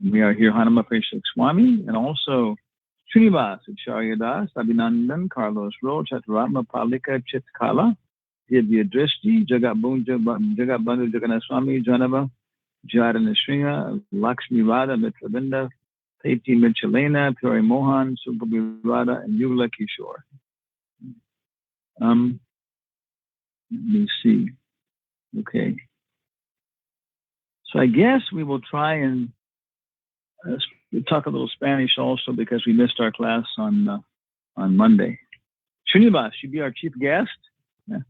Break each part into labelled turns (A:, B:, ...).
A: We are here, Hanuma Prashik Swami, and also Srinivas, Acharya Das, Abhinandan, Carlos Roach, Ratma Palika, Chitkala, Divya Drishti, Jagabandhu Jagannath Swami, Janava, Jadana Sringa, Lakshmi Radha, Mitravinda, Peti Michelena, Puri Mohan, Subhabi Radha, and Yugla Kishore. Let me see. Okay. So I guess we will try and talk a little Spanish also because we missed our class on Monday. Srinivas, you be our chief guest. Yeah.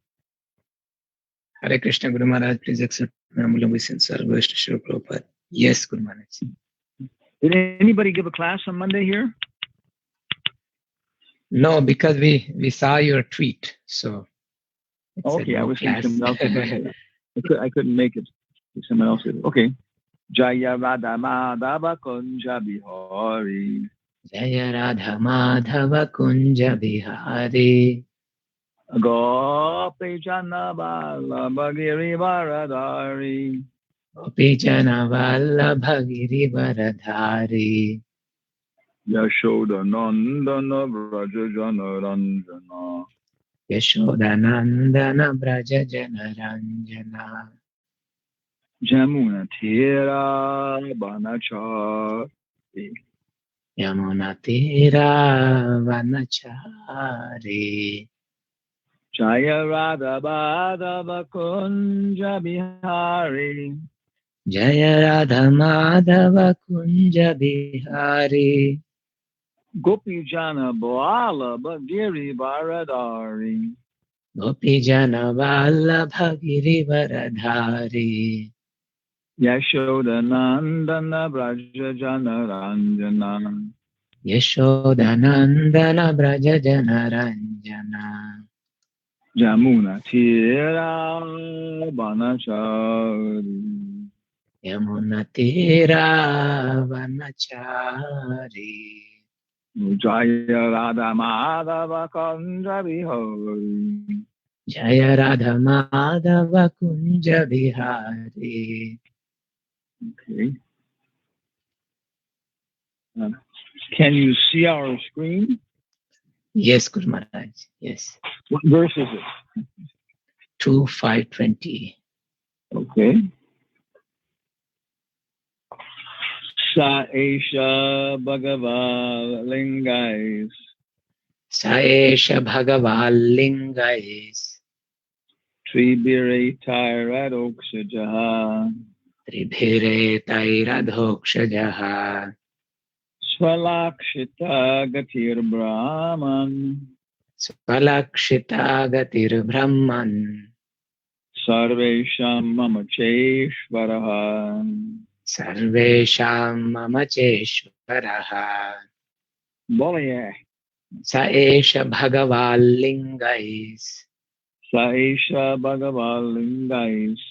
B: Hare Krishna, Guru Maharaj, please accept my humble obeisance. Service to Srila Prabhupada. Yes, Guru Maharaj.
A: Did anybody give a class on Monday here?
B: No, because we saw your tweet, so.
A: Okay, I was thinking else. I couldn't make it. Someone else did. Okay. Jaya Radha Madhava Kunja Bihari.
B: Jaya Radha Madhava Kunja Bihari.
A: Gopi Jana Vallabha Girivaradhari.
B: Gopi Jana Vallabha Girivaradhari.
A: Yashoda Nandana Vraja Jana Ranjana.
B: Yashoda Nandana Vraja Jana Ranjana.
A: Jamuna Tira Vanachari.
B: Yamuna Tira Vanachari.
A: Jaya Radha Madhava Kunja Bihari.
B: Jaya Radha Madhava Kunja Bihari.
A: Gopi Jana Vallabha Girivaradhari.
B: Gopi Jana Vallabha Girivaradhari.
A: Yashoda Nandana Vraja Jana Ranjana.
B: Yashoda Nandana Vraja Jana Ranjana.
A: Jamuna Tira Vanachari.
B: Yamuna Tira Vanachari.
A: Jaya Radha Madhava Kunja Bihari.
B: Jaya Radha Madhava Kunja Bihari.
A: Okay. Can you see our screen?
B: Yes, Guru Maharaj. Yes.
A: What verse is it?
B: 2:520.
A: Okay. Sa Esha Bhagava Lingais.
B: Saesha Bhagavalingais.
A: Tribire Tairadoksajaha.
B: Tribhire Tairadhokshajaha.
A: Swalakshita Gatir Brahman.
B: Swalakshita Gatir Brahman.
A: Sarvesham Mama Cheshvaraha.
B: Sarvesham Mama Cheshvaraha.
A: Boliye.
B: Saesha Bhagavalingais.
A: Saesha Bhagavalingais.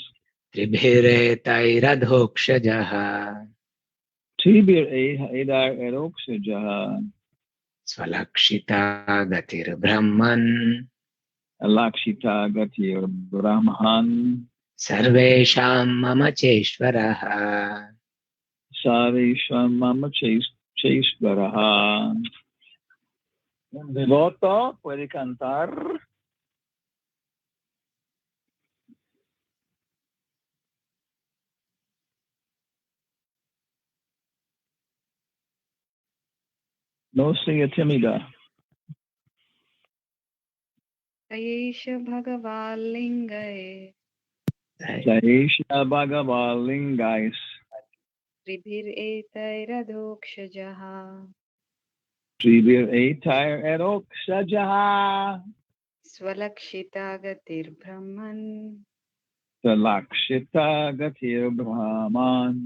B: Tribhire Tairadhokshajaha.
A: Tribir Edar Eroksajaha.
B: Swalakshita Gatir Brahman.
A: Alakshita Gatir Brahman.
B: Sarvesham Mama Cheshvaraha.
A: Sarvesham Mama Cheshvaraha. Devoto puede cantar. No siga tímida.
C: Saesha Bhagavalingais.
A: Saesha Bhagavalingais.
C: Tribhir Etairadhokshajaha.
A: Tribir Etair Eroksajaha.
C: Swalakshita Gatir Brahman.
A: Salakshita Gatir Brahman.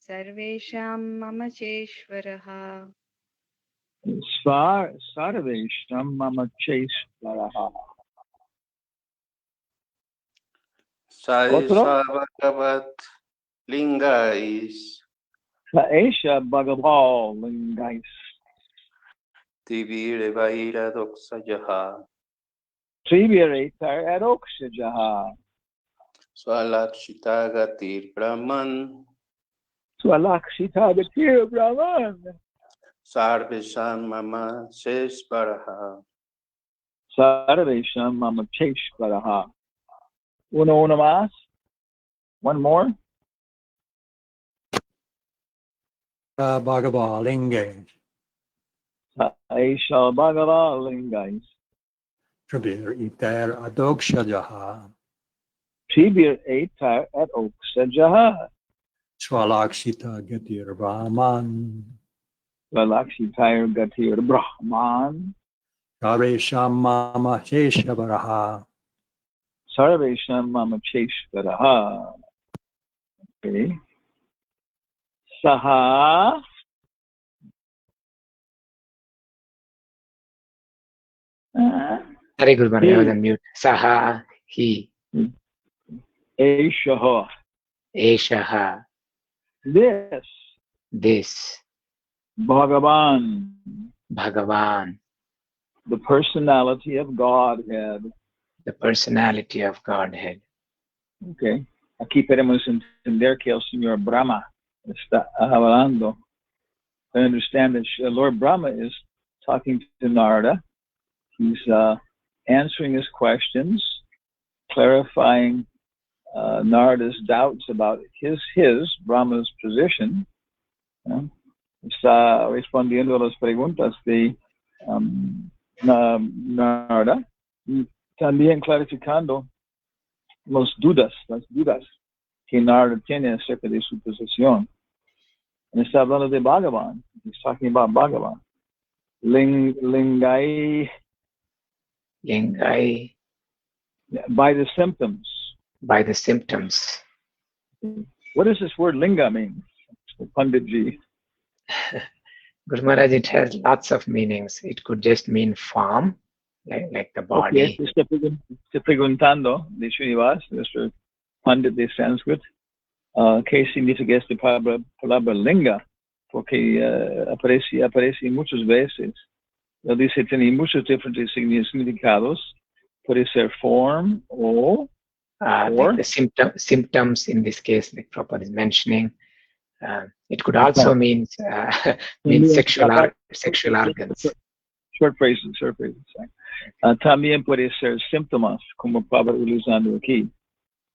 C: Sarvesham Mama Cheshvaraha.
A: Sarvesham Mama Cheshvaraha.
D: Saesha Bhagavat Lingais.
A: Saesha Bhagavalingais.
D: Tribhire Tairadoksajaha.
A: Tribir Etair Eroksajaha.
D: Swalakshita Gatir Brahman.
A: Swalakshita Gatir Brahman.
D: Sarvesham mama Sheshvaraha.
A: Sarvesham Mama Cheshvaraha. Uno más. One more.
E: Bhagava Linge.
A: Aisha Bhagava Lingais.
E: Tribir iter adokshajaha.
A: Tribir Etar at Oksajaha.
E: Swalakshita gatir Brahman.
A: Swalakshita Gatir Brahman.
E: Sarvesham mama Sheshavaraha.
A: Sarvesham Mama Cheshvaraha. Okay. Saha.
B: Hare Guru Maharaj, I was on mute. Saha, he,
A: Eshaha.
B: Eshaha,
A: This
B: Bhagavan,
A: the personality of Godhead.
B: the personality of Godhead.
A: Okay. Aquí podemos entender que el Señor Brahma está hablando. I understand that Lord Brahma is talking to Narada. He's answering his questions, clarifying Narada's doubts about his Brahma's position. Está respondiendo a las preguntas de Narada, y también clarificando las dudas que Narada tiene acerca de su posición. And está hablando de Bhagavan. He's talking about Bhagavan. Lingai. By the symptoms.
B: By the symptoms.
A: What does this word linga mean, Panditji?
B: Guru Maharaj, it has lots of meanings. It could just mean form, like the body.
A: Okay, estoy preguntando de Srinivas, nuestro Pandit de Sanskrit, ¿qué significa esta palabra linga? Porque aparece muchas veces. Él dice tiene muchos diferentes significados. Puede ser form or
B: like the symptoms in this case, like Prabhupada is mentioning. It could also mean sexual organs.
A: Short phrases. También puede ser síntomas, como Prabhupada utilizando aquí.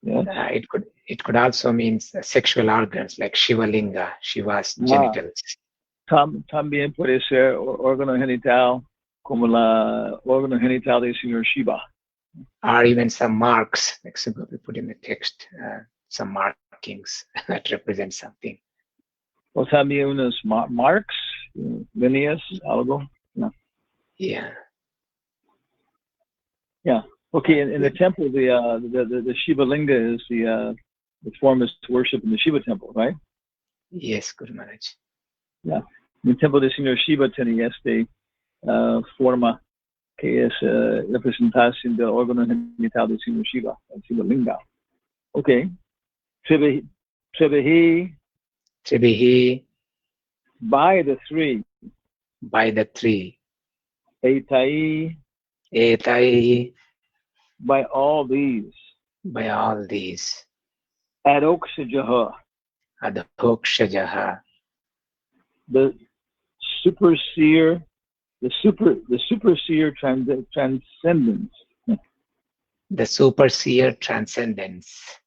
A: Yes?
B: It could also mean sexual organs, like Shiva Linga, Shiva's genitals.
A: También puede ser órgano genital, como la órgano genital del Señor Shiva.
B: Or even some marks, like we put in the text, some markings that represent something.
A: O también unos marks, líneas, algo. No.
B: Yeah.
A: Okay, in the temple, the Shiva Linga is the form is to worship in the Shiva temple, right?
B: Yes, Guru Maharaj.
A: Yeah. El templo del Señor Shiva tiene forma que es representación del órgano genital del Señor Shiva, el Shiva Linga. Okay. Trivihi. By the three. Etai. By all these. Adoksajaha. The superseer, the superseer transcendence.
B: The superseer transcendence.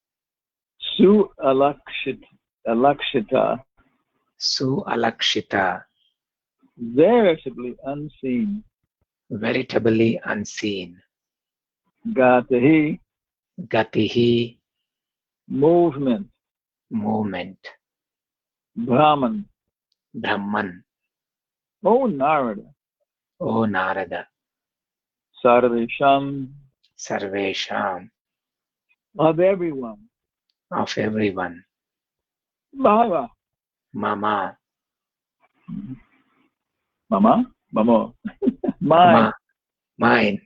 B: Su-alakshita.
A: Veritably unseen. Gatihi. Movement. Brahman. O Narada. Sarvesham. Of everyone. Bhava.
B: Mama. Mine.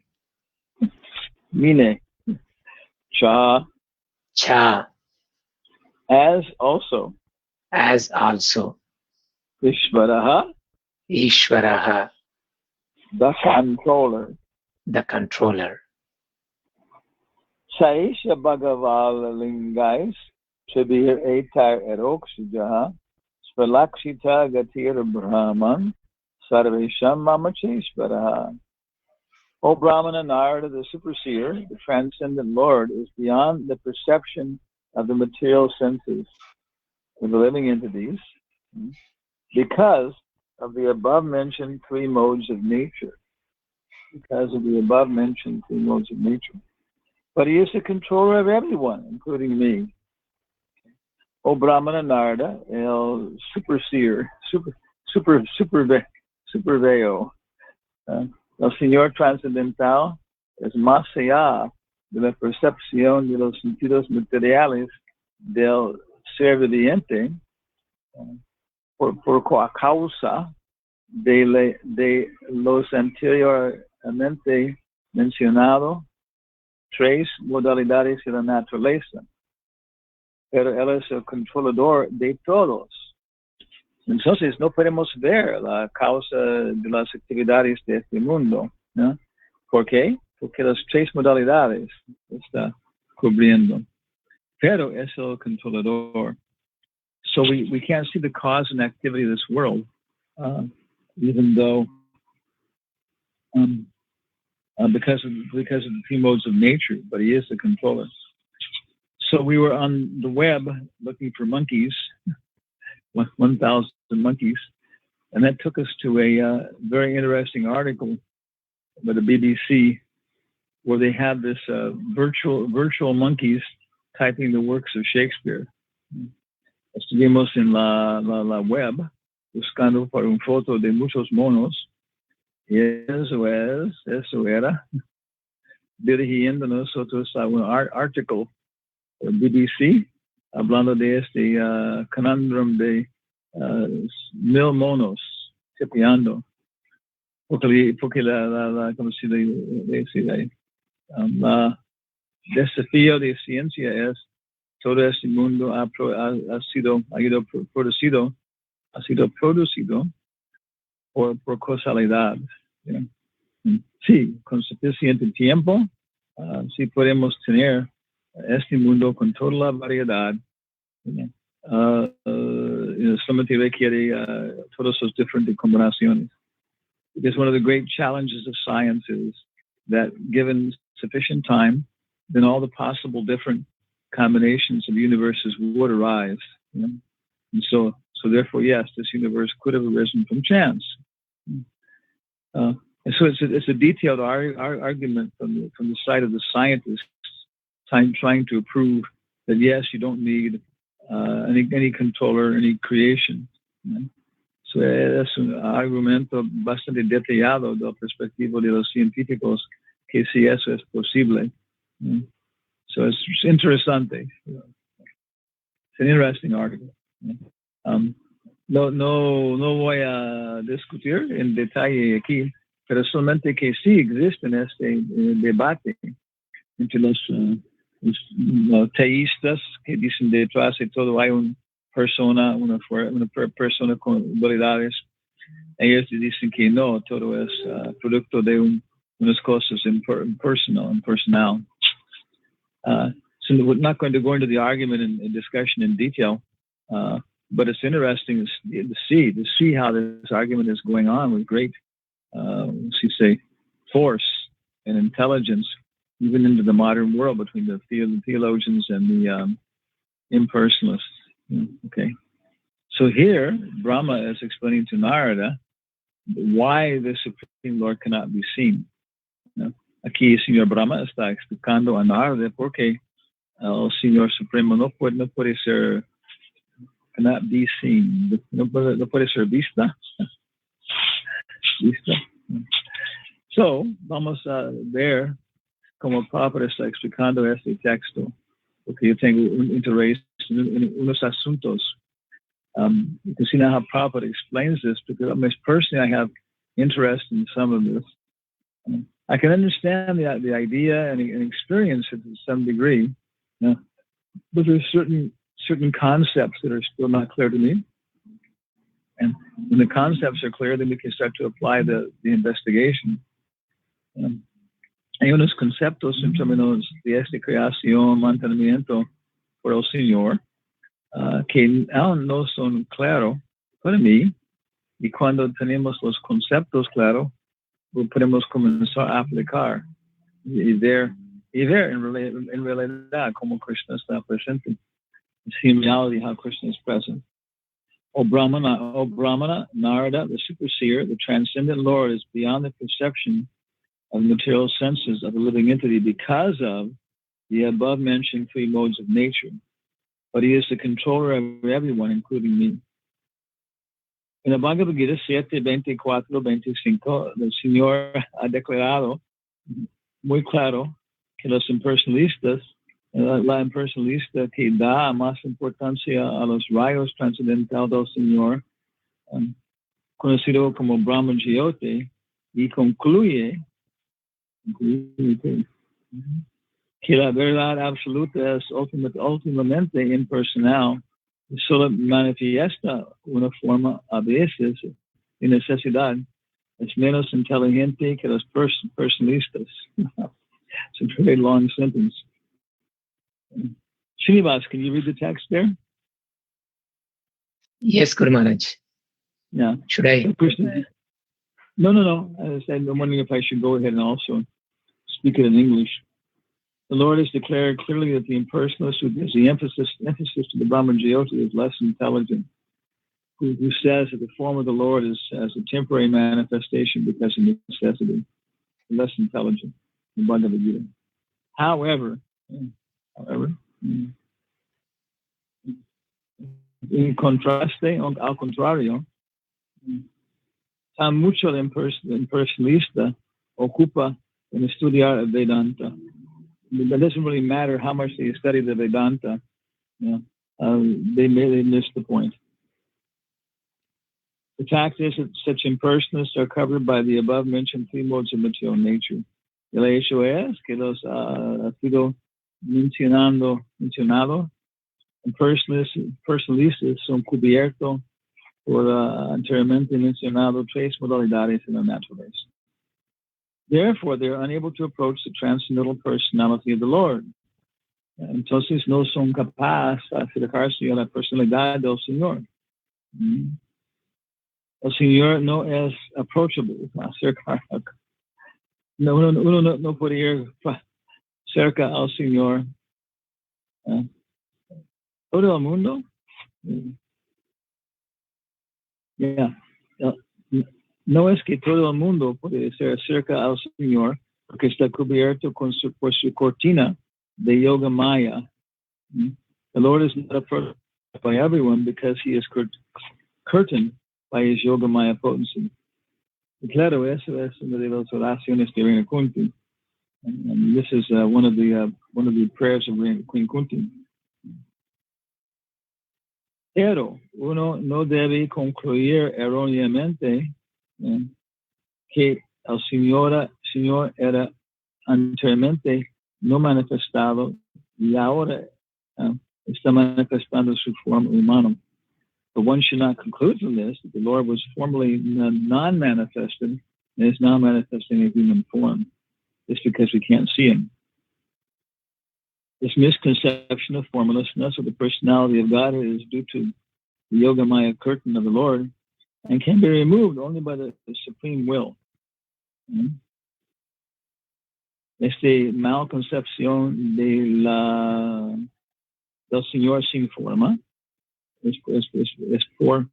A: Mine. Cha. As also. Ishvaraha. The controller. Saisha Bhagavala Lingais Tribir Etar Eroksujaha Svalakshita Gatir Brahman Sarvesham Mamacheshvaraha. O Brahmana Narada, the superseer, the transcendent Lord, is beyond the perception of the material senses of the living entities because of the above-mentioned three modes of nature. Because of the above-mentioned three modes of nature. But he is the controller of everyone, including me. O Brahmana Narada, el superseer, superveo, el Señor Transcendental es más allá de la percepción de los sentidos materiales del ser viviente, por causa de los anteriormente mencionados tres modalidades de la naturaleza. Pero él es el controlador de todos. Entonces no podemos ver la causa de las actividades de este mundo, ¿no? ¿Por qué? Porque las tres modalidades está cubriendo. Pero es el controlador. So we can't see the cause and activity of this world, even though because of the three modes of nature, but he is the controller. So we were on the web looking for monkeys, 1,000 monkeys, and that took us to a very interesting article by the BBC where they had this virtual monkeys typing the works of Shakespeare. Estuvimos en la web buscando por una foto de muchos monos y eso era dirigiendo nosotros a un artículo BBC hablando de este conundrum de 1,000 monos tipeando porque la ¿cómo se dice? La desafío de ciencia es todo este mundo ha sido producido por causalidad. ¿Sí? Sí, con suficiente tiempo, sí podemos tener este mundo con toda la variedad. Solamente requiere todas sus diferentes combinaciones. Because one of the great challenges of science is that given sufficient time, then all the possible different combinations of universes would arise. You know? And so therefore, yes, this universe could have arisen from chance. And so it's a detailed argument from the side of the scientists trying to prove that yes, you don't need any controller, any creation. You know? So es un argumento bastante detallado de la perspectiva de los científicos que si eso es posible. You know? So it's interesante. You know? It's an interesting article. You know? No voy a discutir en detalle aquí, pero solamente que sí existe este debate entre los teístas que dicen detrás de todo hay una persona con habilidades. Ellos dicen que no, todo es producto de unas cosas impersonal. So we're not going to go into the argument and discussion in detail, but it's interesting to see how this argument is going on with great, force and intelligence, even into the modern world between the theologians and the impersonalists. Okay, so here Brahma is explaining to Narada why the Supreme Lord cannot be seen. Aquí el Señor Brahma está explicando a Narada por qué el Señor Supremo no puede ser, cannot be seen, no puede ser vista. So, vamos a ver cómo Prabhupada está explicando este texto, porque yo tengo un interés en unos asuntos. You can see now how Prabhupada explains this, because personally I have interest in some of this. I can understand the idea and experience it to some degree, but there's certain concepts that are still not clear to me. And when the concepts are clear, then we can start to apply the investigation. Hay unos conceptos en términos de esta creación, mantenimiento por el Señor, que aún no son claros para mí, y cuando tenemos los conceptos claros, podemos comenzar a aplicar y ver en realidad cómo Krishna está presente. See in reality how Krishna is present. O Brahmana, Narada, the superseer, the transcendent Lord is beyond the perception of the material senses of the living entity because of the above-mentioned three modes of nature. But he is the controller of everyone, including me. En la Bhagavad Gita 7:24-25, el Señor ha declarado muy claro que los impersonalistas, la impersonalista que da más importancia a los rayos trascendentales del Señor, conocido como Brahma Jyoti, y concluye que la verdad absoluta es últimamente impersonal, solo manifiesta una forma a veces de necesidad, es menos inteligente que los personalistas. It's a very long sentence. Srinivas, can you read the text there?
B: Yes, Guru Maharaj.
A: Yeah.
B: Should I?
A: No. I'm wondering if I should go ahead and also speak it in English. The Lord has declared clearly that the impersonalist who gives the emphasis to the Brahma Jyoti is less intelligent, who says that the form of the Lord is as a temporary manifestation because of necessity, less intelligent. The Bhagavad Gita. However, en contraste, al contrario, tan mucho el impersonalista ocupa en estudiar Vedanta. It doesn't really matter how much they study the Vedanta. They miss the point. The fact is that such impersonalists are covered by the above-mentioned three modes of material nature. El hecho es que los ha sido mencionado, personalistas son cubiertos por anteriormente mencionado tres modalidades en la naturaleza. Therefore, they are unable to approach the transcendental personality of the Lord. Entonces, no son capaces de acercarse a la personalidad del Señor. El Señor no es approachable. Uno no puede ir cerca al Señor. Todo el mundo. No es que todo el mundo puede ser cerca al Señor porque está cubierto por su cortina de Yoga Maya. The Lord is not approached by everyone because he is curtained by his Yoga Maya potency. Y claro, eso es una de las oraciones de Reina Kunti. And this is one of the prayers of Queen Kunti. Pero uno no debe concluir erróneamente que el Señor era anteriormente no manifestado y ahora está manifestando su forma humana. But one should not conclude from this that the Lord was formerly non-manifested and is now manifesting a human form just because we can't see him. This misconception of formlessness of the personality of God is due to the Yoga Maya curtain of the Lord and can be removed only by the supreme will. Esta malconcepción del Señor sin forma es por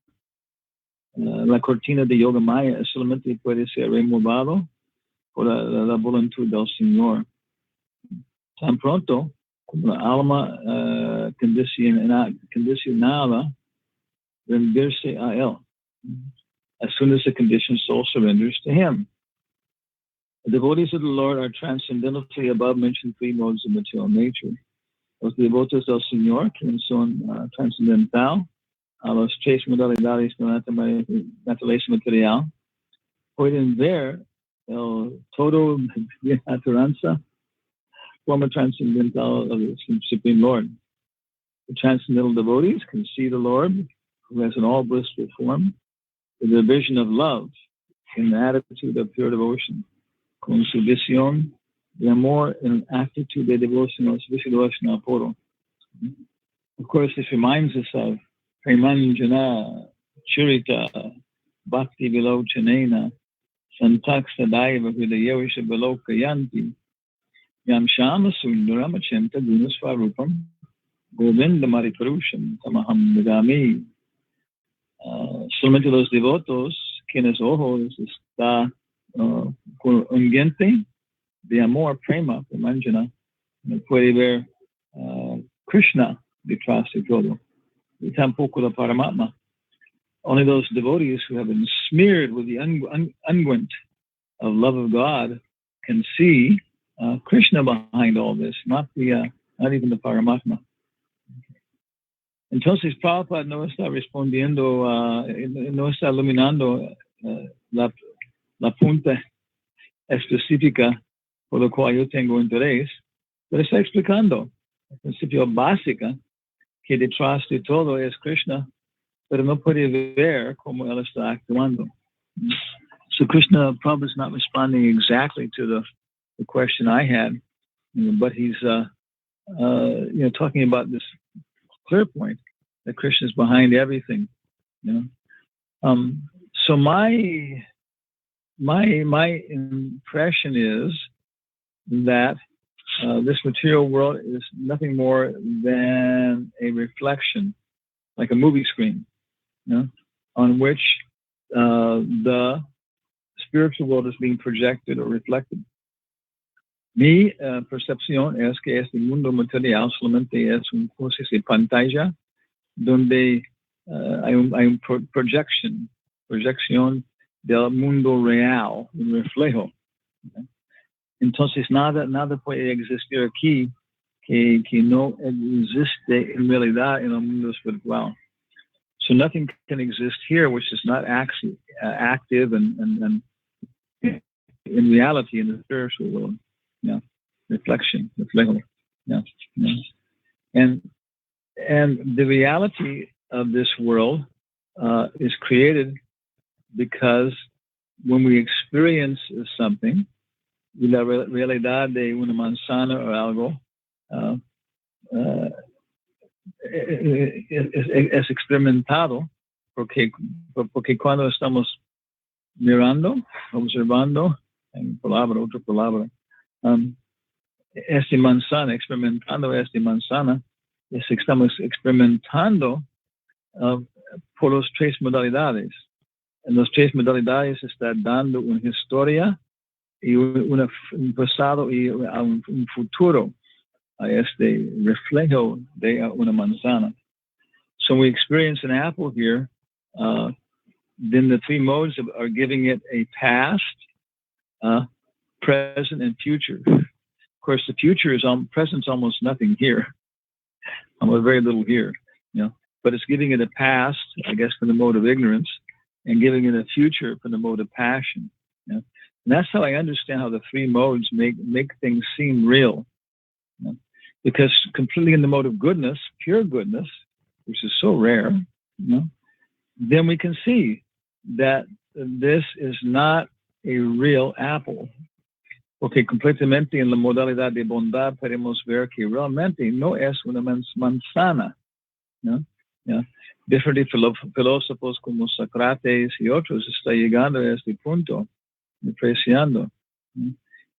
A: la cortina de Yoga Maya solamente puede ser removado por la voluntad del Señor. Tan pronto como la alma condicionada rendirse a él. As soon as the conditioned soul surrenders to him. The devotees of the Lord are transcendentally above mentioned three modes of material nature. Los devotos del Señor, quienes son transcendental a las tres modalidades de la naturaleza material, pueden ver el todo de naturaleza forma transcendental of the Supreme Lord. The transcendental devotees can see the Lord, who has an all-blissful form, with a vision of love in the attitude of pure devotion, con su visión de amor en actitud de devoción al puro. Of course, this reminds us of Premanjana Churita Bhakti Vilochanena Santak Sadaiva Hridayosha Vilokayanti Yam Shama Sundaramachinta Gunasvarupam Govinda Maripurusham Tamaham Nidami. Solamente los devotos quienes ojos está ungiente de amor, prema, manjana, puede ver Krishna detrás de todo. Y tampoco la Paramatma. Only those devotees who have been smeared with the unguent of love of God can see Krishna behind all this, not even the Paramatma. Entonces Prabhupada no está respondiendo, no está iluminando la punta específica por la cual yo tengo interés, pero está explicando el principio básico que detrás de todo es Krishna, pero no puede ver cómo él está actuando. So Krishna Prabhupada is not responding exactly to the question I had, but he's talking about this clear point that Krishna is behind everything. So my impression is that this material world is nothing more than a reflection, like a movie screen, on which the spiritual world is being projected or reflected. Mi percepción es que este mundo material solamente es un proceso de pantalla donde hay un proyección del mundo real, un reflejo. Entonces nada puede existir aquí que no existe en realidad en el mundo espiritual. So nothing can exist here which is not active and in reality in the spiritual world. Reflection, reflejo. And the reality of this world is created because when we experience something, la realidad de una manzana o algo es experimentado porque cuando estamos mirando, observando, en otra palabra, experimentando esta manzana, estamos experimentando por las tres modalidades. En las tres modalidades está dando una historia y un pasado y un futuro a este reflejo de una manzana. So we experience an apple here, then the three modes are giving it a past, present, and future. Of course, the future is present's almost nothing here, almost very little here, but it's giving it a past, I guess, from the mode of ignorance, and giving it a future from the mode of passion. And that's how I understand how the three modes make things seem real. Because completely in the mode of goodness, pure goodness, which is so rare, then we can see that this is not a real apple. Porque completamente en la modalidad de bondad podemos ver que realmente no es una manzana. Diferentes filósofos como Sócrates y otros están llegando a este punto, apreciando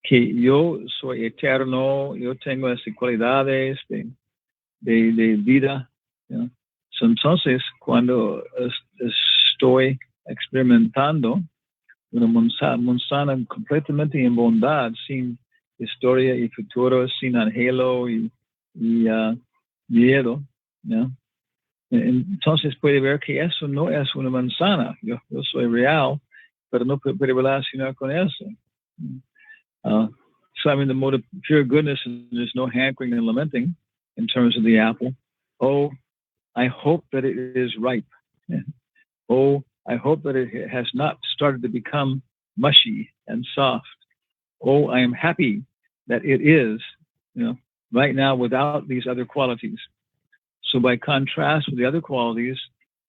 A: que yo soy eterno, yo tengo esas cualidades de vida. Entonces, cuando estoy experimentando una manzana completamente en bondad, sin historia y futuro, sin anhelo y miedo, entonces puede ver que eso no es una manzana. Yo soy real, pero no puedo relacionar con eso. So I'm in the mode of pure goodness, and there's no hankering and lamenting in terms of the apple. Oh, I hope that it is ripe. Oh, I hope that it has not started to become mushy and soft. Oh, I am happy that it is, right now without these other qualities. So by contrast with the other qualities,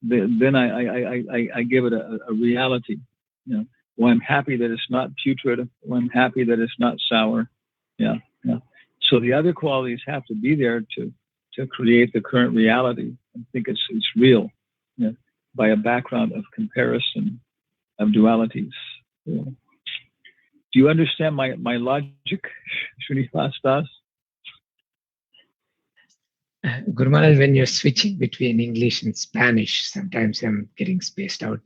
A: then I give it a reality. Well, I'm happy that it's not putrid. Well, I'm happy that it's not sour. So the other qualities have to be there to create the current reality. I think it's real. by a background of comparison, of dualities. Yeah. Do you understand my logic, Srinivas Das?
B: Guru Maharaj, when you're switching between English and Spanish, sometimes I'm getting spaced out.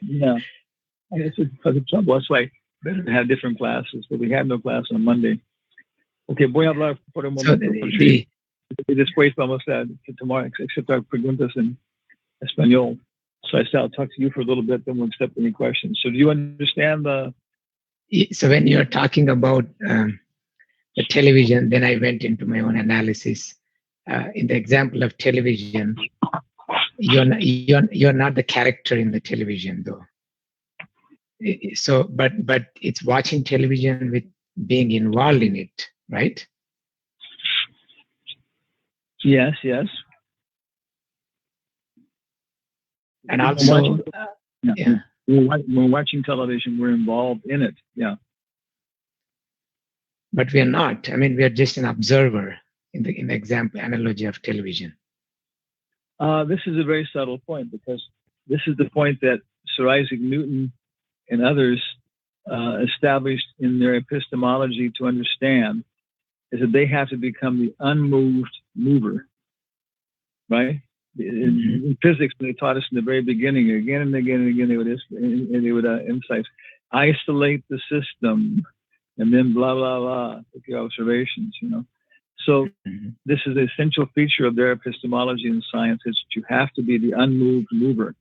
A: Yeah, it's a trouble. That's why better to have different classes, but we had no class on Monday. Okay, voy a hablar por un
B: So
A: momento. Y después vamos a tomar aceptar preguntas en español. So I'll talk to you for a little bit, then we'll accept any questions. So do you understand the?
B: So when you're talking about the television, then I went into my own analysis. In the example of television, you're not the character in the television, though. So, but it's watching television with being involved in it, right?
A: Yes.
B: And also, yeah.
A: We're watching television. We're involved in it. Yeah.
B: But we are not. I mean, we are just an observer in the example analogy of television.
A: This is a very subtle point, because this is the point that Sir Isaac Newton and others established in their epistemology to understand, is that they have to become the unmoved mover, right? In physics, when they taught us in the very beginning, again and again and again, they would emphasize, isolate the system, and then blah, blah, blah, with the observations, So this is an essential feature of their epistemology and science, is that you have to be the unmoved mover.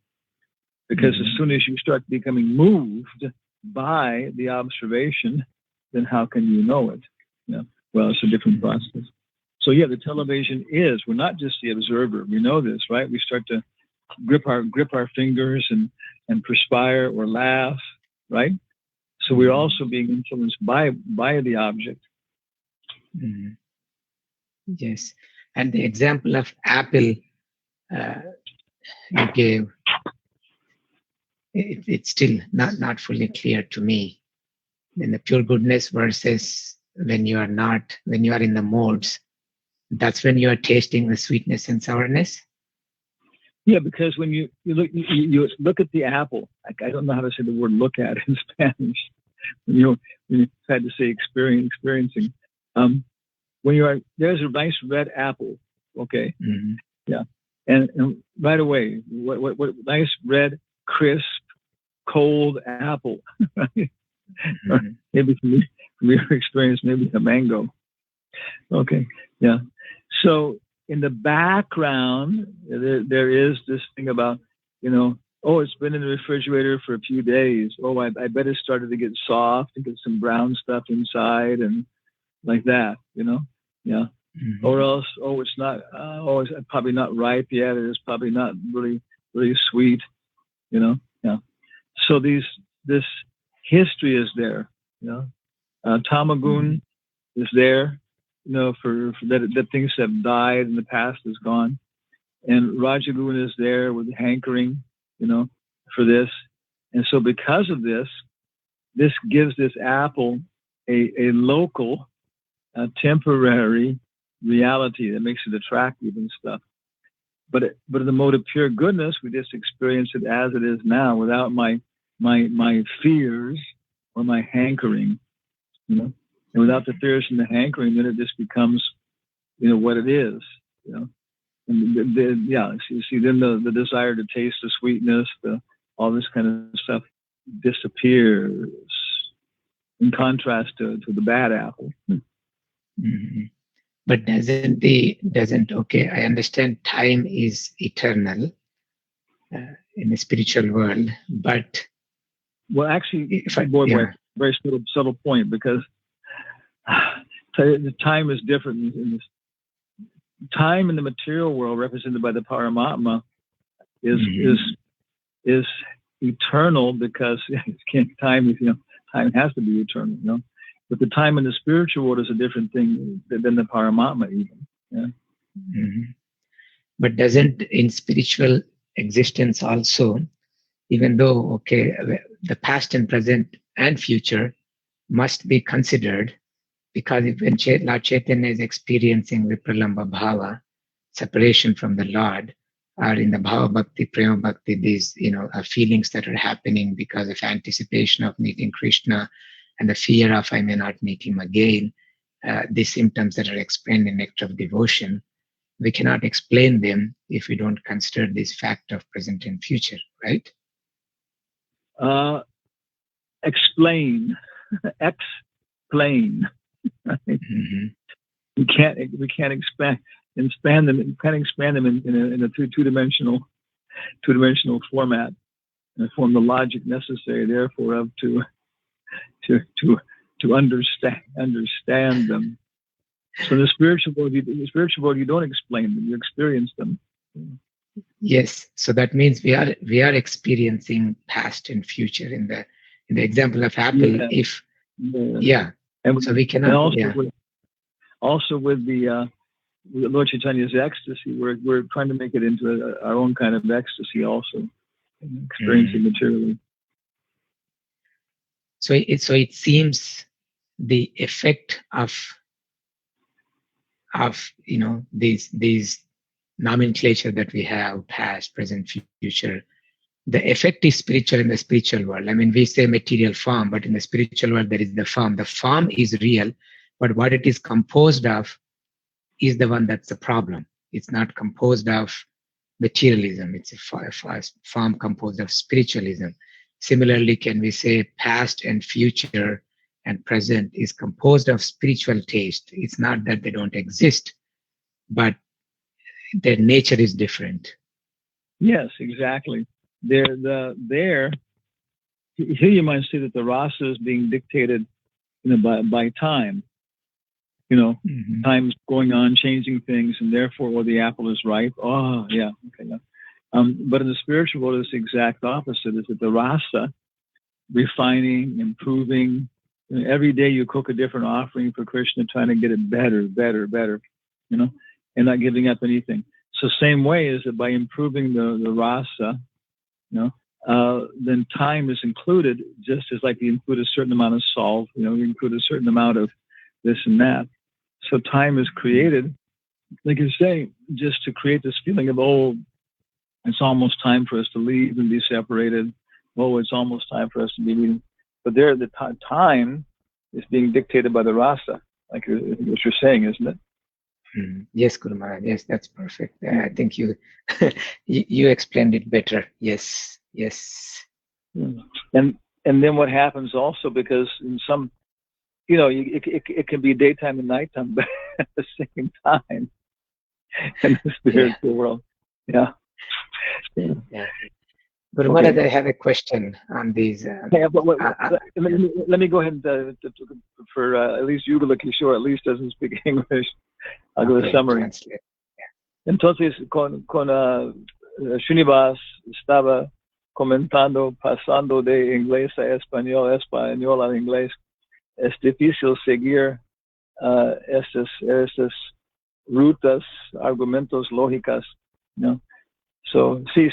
A: Because as soon as you start becoming moved by the observation, then how can you know it? Well, it's a different process. So yeah, the television we're not just the observer. We know this, right? We start to grip our fingers and perspire or laugh, right? So we're also being influenced by the object.
B: Mm-hmm. Yes. And the example of apple you gave, it's still not fully clear to me. In the pure goodness versus when you are in the modes, that's when you are tasting the sweetness and sourness.
A: Yeah, because when you look at the apple, I don't know how to say the word "look at" in Spanish. When you had to say experiencing. When there's a nice red apple, okay, yeah, and right away, what nice red, crisp, cold apple, right? Or maybe from your experience, maybe a mango. Okay, yeah. So in the background, there is this thing about, oh, it's been in the refrigerator for a few days. Oh, I bet it started to get soft and get some brown stuff inside and like that, yeah. Or else, oh, it's not, it's probably not ripe yet. It's probably not really, really sweet, yeah. So this history is there, Tamagun is there, for that things have died and the past is gone. And Rajagun is there with hankering, for this. And so because of this gives this apple a local, temporary reality that makes it attractive and stuff. But in the mode of pure goodness, we just experience it as it is now, without my fears or my hankering, and without the fears and the hankering, then it just becomes, what it is, And you see, then the desire to taste the sweetness, all this kind of stuff disappears, in contrast to the bad apple.
B: But okay, I understand time is eternal in the spiritual world, but
A: well, actually, very subtle point, because the time is different in this. Time in the material world, represented by the Paramatma, is eternal, because time has to be eternal, But the time in the spiritual world is a different thing than the Paramatma, even. Yeah.
B: But doesn't in spiritual existence also, even though the past and present and future must be considered, because when Lord Chaitanya is experiencing Vipralambha Bhava, separation from the Lord, or in the Bhava Bhakti, Prema Bhakti, these, feelings that are happening because of anticipation of meeting Krishna and the fear of I may not meet him again, these symptoms that are explained in Nectar of Devotion, we cannot explain them if we don't consider this fact of present and future, right?
A: Explain. Explain.
B: Mm-hmm.
A: We can't expand them. You can't expand them in a two-dimensional format, and form the logic necessary, therefore, to understand them. So in the spiritual world, you don't explain them; you experience them.
B: Yes. So that means we are experiencing past and future in the example of apple.
A: Yeah. And
B: so we cannot.
A: Also with the Lord Chaitanya's ecstasy, we're trying to make it into our own kind of ecstasy, also experiencing materially.
B: So it seems the effect of these nomenclature that we have, past, present, future, the effect is spiritual in the spiritual world. I mean, we say material form, but in the spiritual world there is the form. The form is real, but what it is composed of is the one that's the problem. It's not composed of materialism. It's a form composed of spiritualism. Similarly, can we say past and future and present is composed of spiritual taste? It's not that they don't exist, but their nature is different.
A: Yes, exactly. Here you might say that the rasa is being dictated, by time.
B: Mm-hmm.
A: Time's going on, changing things, and therefore, the apple is ripe. Oh, yeah, okay. Yeah. But in the spiritual world, it's the exact opposite. Is that the rasa, refining, improving. Every day you cook a different offering for Krishna, trying to get it better, and not giving up anything. So same way is that by improving the rasa, then time is included, just as like you include a certain amount of salt, you include a certain amount of this and that. So time is created, like you're saying, just to create this feeling of, it's almost time for us to leave and be separated. It's almost time for us to be leaving. But there, the time is being dictated by the rasa, like what you're saying, isn't it?
B: Yes, Guru Maharaj. Yes, that's perfect. I think you you explained it better. Yes.
A: And then what happens also, because in some, it can be daytime and nighttime, but at the same time in the spiritual world. Yeah.
B: Guru Maharaj, I have a question on these.
A: Let me go ahead and for at least Yugala Kishore at least doesn't speak English. I'll give a summary.
B: Translate.
A: Entonces, con Srinivas estaba comentando, pasando de inglés a español a inglés. Es difícil seguir estas rutas, argumentos lógicas, So, sí,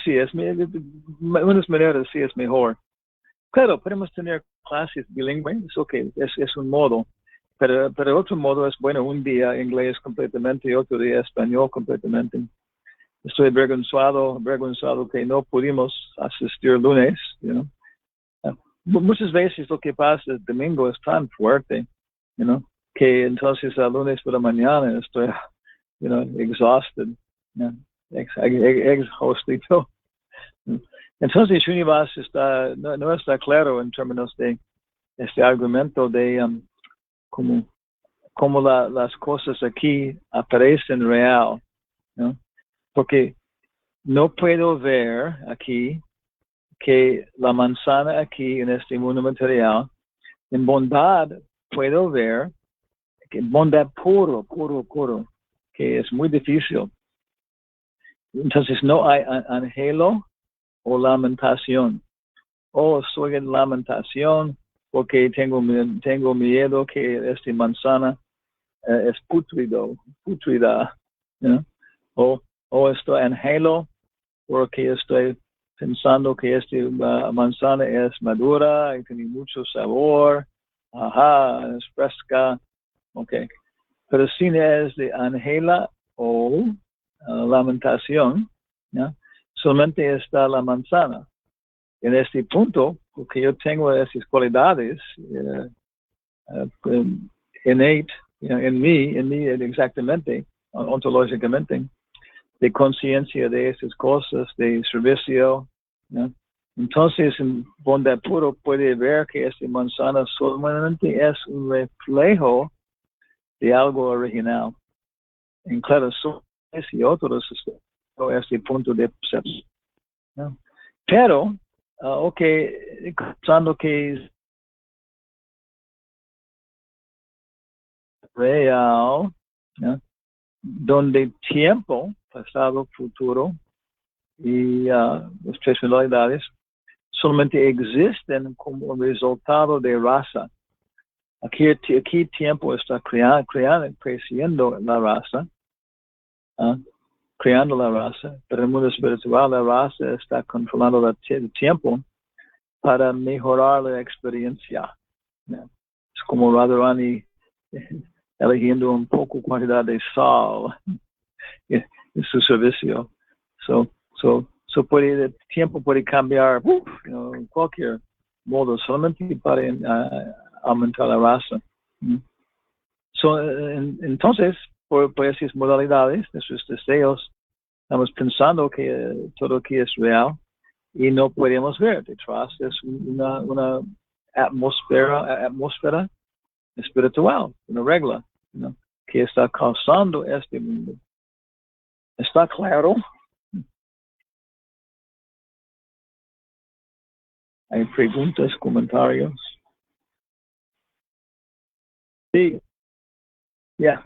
A: unas maneras sí es mejor. Claro, podemos tener clases bilingües, okay, es un modo. Pero otro modo es, un día inglés completamente y otro día español completamente. Estoy avergonzado que no pudimos asistir lunes, Muchas veces lo que pasa el domingo es tan fuerte, que entonces el lunes por la mañana estoy, exhausted, exhaustido. Entonces Srinivas no está claro en términos de este argumento de como las cosas aquí aparecen real, porque no puedo ver aquí que la manzana aquí en este mundo material, en bondad puedo ver que bondad puro, que es muy difícil. Entonces no hay anhelo o lamentación. Soy en lamentación porque tengo miedo que esta manzana es putrida, o estoy anhelo porque estoy pensando que esta manzana es madura y tiene mucho sabor, es fresca, okay. Pero si es de anhela o lamentación, ¿ya? Solamente está la manzana. En este punto, porque yo tengo esas cualidades innate en mí exactamente, ontológicamente, de conciencia de esas cosas, de servicio, ¿no? Entonces, en bondad puro puede ver que esta manzana solamente es un reflejo de algo original. En claro, y otros, este punto de percepción, ¿no? Pero, ok, pensando que es real, ¿no? Donde tiempo, pasado, futuro y las tres realidades solamente existen como resultado de raza. Aquí tiempo está creciendo la raza, creando la raza, pero en el mundo espiritual la raza está controlando el tiempo para mejorar la experiencia. Es como Radharani eligiendo un poco cantidad de sal en su servicio. El tiempo puede cambiar en cualquier modo, solamente para aumentar la raza. Entonces, por esas modalidades, nuestros deseos, estamos pensando que todo aquí es real y no podemos ver. Detrás es una atmósfera espiritual, una regla, que está causando este mundo. ¿Está claro? ¿Hay preguntas, comentarios? Sí, ya.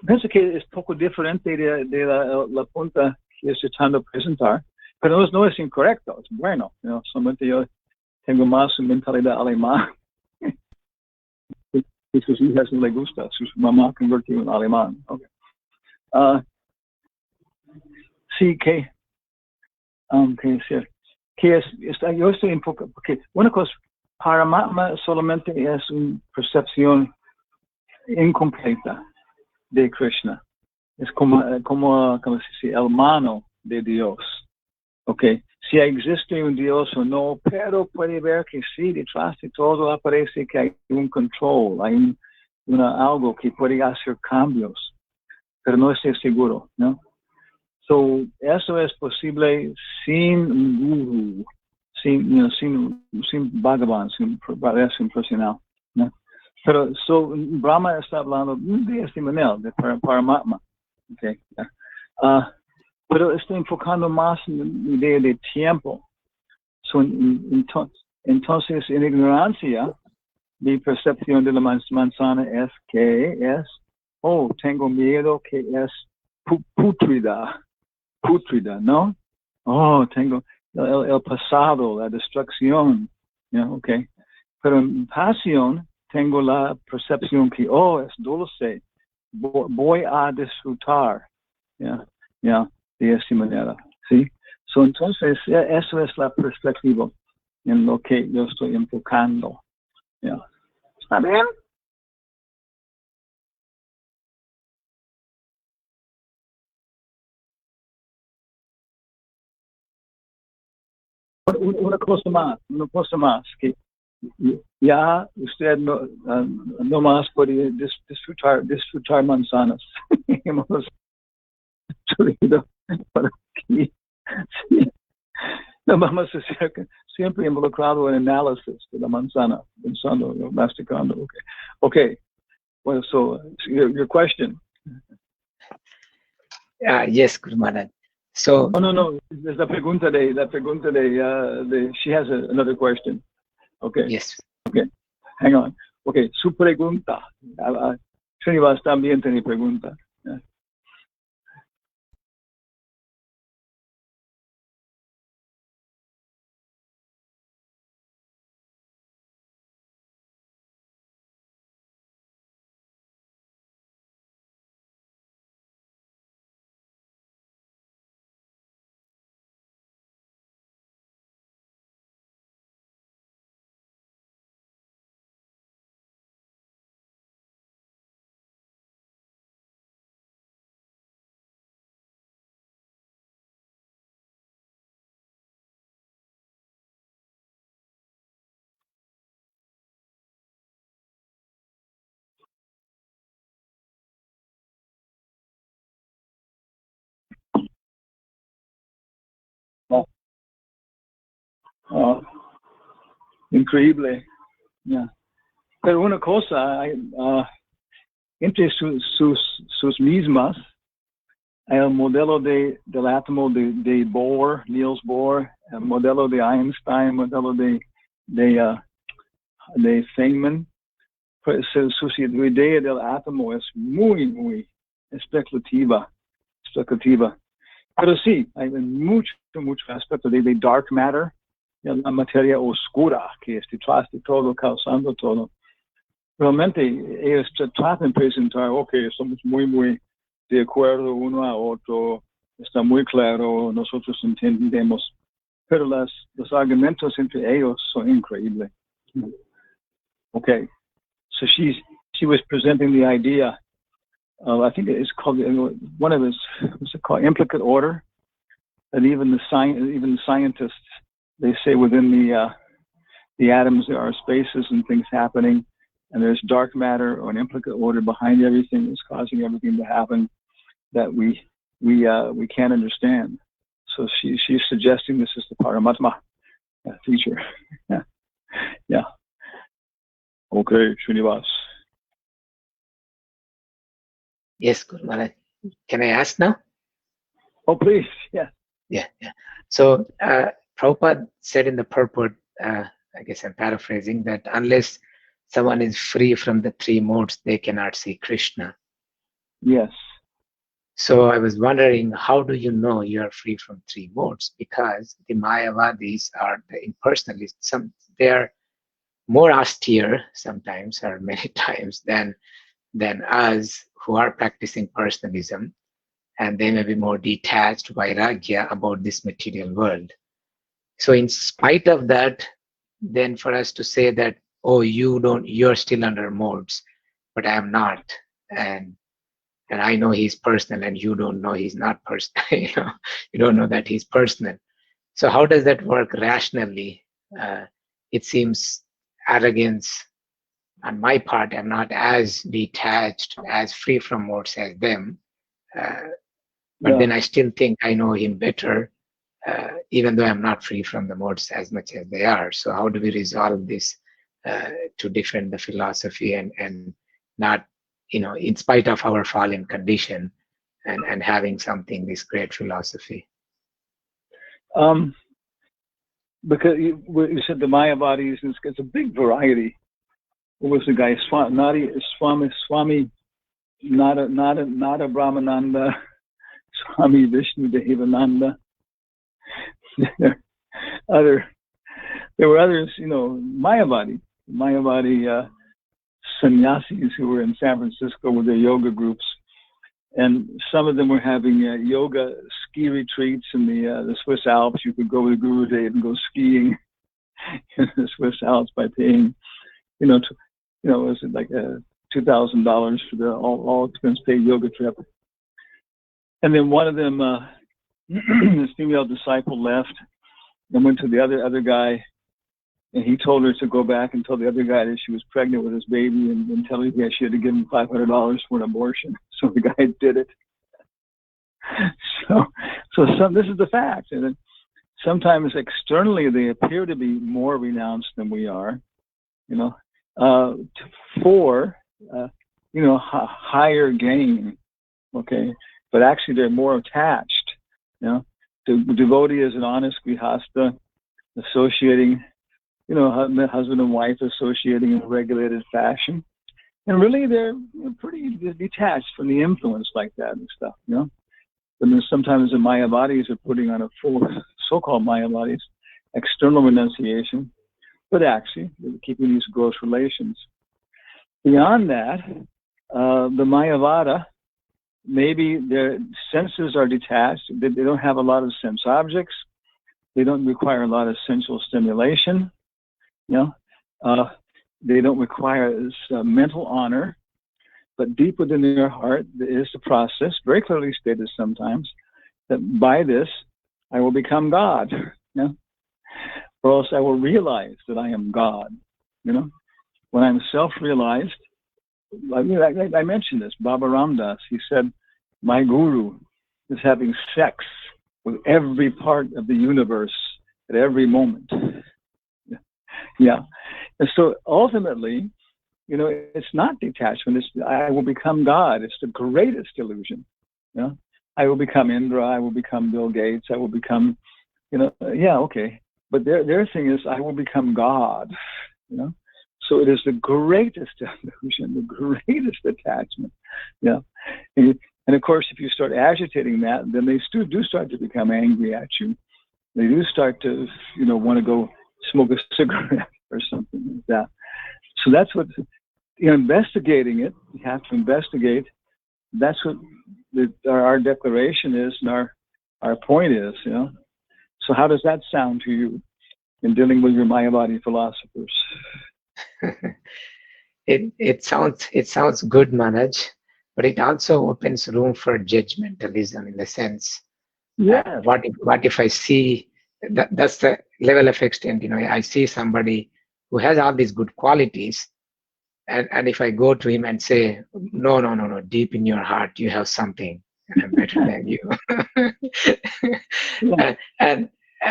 A: Pienso que es poco diferente de la punta que estoy tratando de presentar, pero no es incorrecto, es bueno. Solamente yo tengo más mentalidad alemana. Y sus hijas no le gusta, su mamá convirtió en alemán. Okay. Sí, que yo estoy un poco, porque una cosa, Paramatma solamente es una percepción incompleta de Krishna. Es como se dice, el mano de Dios. Okay. Si existe un Dios o no, pero puede ver que sí, detrás de todo aparece que hay un control, hay algo que puede hacer cambios, pero no estoy seguro, ¿no? Eso es posible sin un guru, sin Bhagavan, sin personal, ¿no? Pero Brahma está hablando de este manera, de Paramatma. Okay. Pero estoy enfocando más en la idea de tiempo. Entonces, en ignorancia, mi percepción de la manzana es que tengo miedo que es putrida, ¿no? Tengo el pasado, la destrucción, okay. Pero en pasión tengo la percepción que, es dulce, voy a disfrutar, de esta manera, ¿sí? Entonces, eso es la perspectiva en lo que yo estoy enfocando, ¿Está bien? Una cosa más, que ya usted no más puede disfrutar manzanas. Hemos subido por aquí. Sí. No vamos a ser siempre involucrado en análisis de la manzana, pensando, masticando. Okay. Well, so your question.
B: Yes, Guru Maharaj. So
A: No. There's la pregunta de she has another question. Okay.
B: yes.
A: Okay. Hang on. Okay. Su pregunta. Srinivas también tiene pregunta. Increíble. Yeah. Pero una cosa, entre sus mismas, el modelo del átomo de Bohr, Niels Bohr, el modelo de Einstein, modelo de Feynman, pues su idea del átomo es muy especulativa. Pero sí, hay mucho aspecto de dark matter, la materia oscura que está detrás de todo, causando todo. Realmente ellos tratan de presentar, estamos muy de acuerdo uno a otro, está muy claro, nosotros entendemos, pero los argumentos entre ellos son increíbles. Okay, so she was presenting the idea of, I think it's called, one of his, what's it called, implicate order, and even the scientists, they say within the atoms there are spaces and things happening, and there's dark matter or an implicate order behind everything that's causing everything to happen that we can't understand. So she's suggesting this is the Paramatma feature. Yeah. Okay, Srinivas.
B: Yes, Guru Maharaj. Can I ask now?
A: Oh, please. Yeah.
B: Yeah. So Prabhupada said in the purport, I guess I'm paraphrasing, that unless someone is free from the three modes, they cannot see Krishna. Yes. So I was wondering, how do you know you are free from three modes? Because the Mayavadis are the impersonalists. They are more austere sometimes, or many times, than us who are practicing personalism, and they may be more detached, vairagya, about this material world. So in spite of that, then for us to say that, oh, you're still under modes, but I am not, and I know he's personal, and you don't know he's not personal. You don't know that he's personal. So how does that work rationally? It seems arrogance on my part. I'm not as detached, as free from modes as them, but then I still think I know him better, even though I'm not free from the modes as much as they are. So how do we resolve this to defend the philosophy and not, in spite of our fallen condition, and having something, this great philosophy?
A: Because you said the Mayavadis, it's a big variety. What was the guy? Swami Nada Brahmananda, Swami Vishnu Devananda. There were others, Mayavadi sannyasis who were in San Francisco with their yoga groups, and some of them were having yoga ski retreats in the Swiss Alps. You could go with Gurudev and go skiing in the Swiss Alps by paying, was it like $2,000 for the all expense paid yoga trip. And then one of them, this female disciple left, and went to the other guy, and he told her to go back and tell the other guy that she was pregnant with his baby, and tell her she had to give him $500 for an abortion. So the guy did it. So this is the fact. And then sometimes externally they appear to be more renounced than we are, for higher gain. Okay, but actually they're more attached. The devotee is an honest grihasta, associating, husband and wife associating in a regulated fashion, and really they're pretty detached from the influence like that and stuff. But then sometimes the Mayavadis are putting on a full, so-called Mayavadis, external renunciation, but actually they're keeping these gross relations. Beyond that, the Mayavada, maybe their senses are detached. They don't have a lot of sense objects. They don't require a lot of sensual stimulation. They don't require this mental honor. But deep within their heart is the process, very clearly stated sometimes, that by this I will become God, or else I will realize that I am God. When I'm self-realized, I mentioned this, Baba Ramdas, he said, my guru is having sex with every part of the universe at every moment. Yeah. And so ultimately, it's not detachment. I will become God. It's the greatest illusion. I will become Indra. I will become Bill Gates. I will become, okay. But their thing is, I will become God. So it is the greatest illusion, the greatest attachment. And of course, if you start agitating that, then they do start to become angry at you. They do start to, want to go smoke a cigarette or something like that. So that's what, investigating it, you have to investigate. That's what our declaration is and our point is, So how does that sound to you in dealing with your Mayavadi philosophers?
B: It sounds good, Manoj, but it also opens room for judgmentalism in the sense, what if I see, that's the level of extent, I see somebody who has all these good qualities, and if I go to him and say, no, deep in your heart, you have something, and I'm better than you. And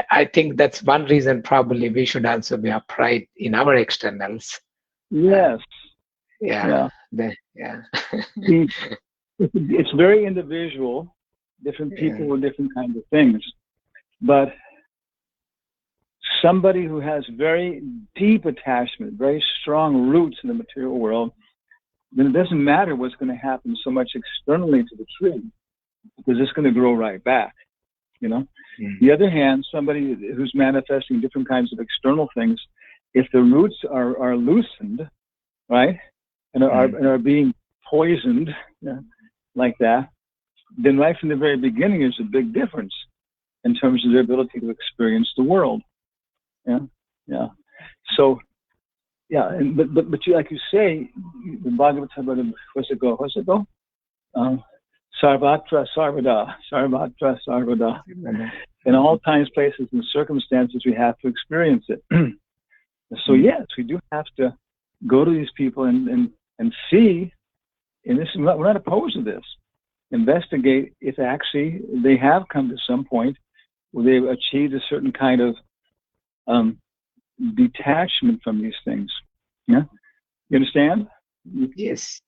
B: I think that's one reason probably we should also be upright in our externals.
A: Yes. It's very individual, different people with different kinds of things. But somebody who has very deep attachment, very strong roots in the material world, then it doesn't matter what's going to happen so much externally to the tree, because it's going to grow right back. The other hand, somebody who's manifesting different kinds of external things, if the roots are loosened, right, and are being poisoned like that, then right from the very beginning there's a big difference in terms of their ability to experience the world. So, but you, like you say, the Bhagavatam, what's it go? Sarvatra Sarvada. In all times, places, and circumstances, we have to experience it. So yes, we do have to go to these people and see, and this, we're not opposed to this, investigate if actually they have come to some point where they've achieved a certain kind of detachment from these things. You understand?
B: Yes.